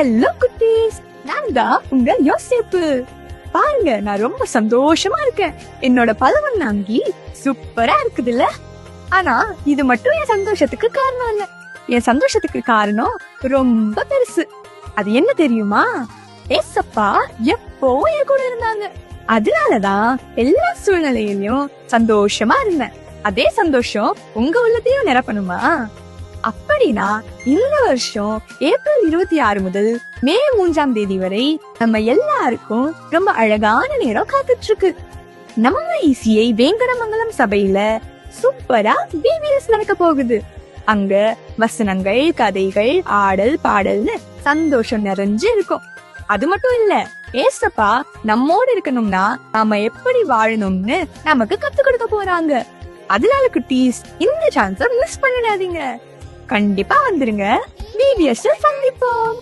Hello குட்டீஸ், நான் தான் உங்க யோசேப்பு. பாருங்க, நான் ரொம்ப சந்தோஷமா இருக்கேன். என்னோட பலவண்ணாங்கி சூப்பரா இருக்குதுல்ல. ஆனா இது மட்டும் என் சந்தோஷத்துக்கு காரணம் இல்ல. என் சந்தோஷத்துக்கு காரணம் ரொம்ப பெருசு. அது என்ன தெரியுமா? ஏசப்பா எப்போ என் கூட இருந்தாங்க. அதனாலதான் எல்லா சூழ்நிலையிலும் சந்தோஷமா இருந்தேன். அதே சந்தோஷம் உங்க உள்ளத்தையும் நிரப்பணுமா? அப்படின்னா இந்த வருஷம் ஏப்ரல் 26 முதல் மே 3ஆம் தேதி வரை நம்ம எல்லாருக்கும் ரொம்ப அழகான நேரம் காத்துட்டு இருக்கு. நம்ம ஈசியை வேங்கடமங்கலம் சபையில சூப்பரா VBS நடக்க போகுது. அங்க வசனங்கள், கதைகள், ஆடல், பாடல்னு சந்தோஷம் நிறைஞ்சு இருக்கும். அது மட்டும் இல்ல, ஏசப்பா நம்மோடு இருக்கணும்னா நாம எப்படி வாழணும்னு நமக்கு கத்து கொடுக்க போறாங்க. அதனால குட்டீஸ், இந்த சான்ஸ மிஸ் பண்ணிடாதீங்க. கண்டிப்பா வந்துருங்க. VBS சந்திப்போம்.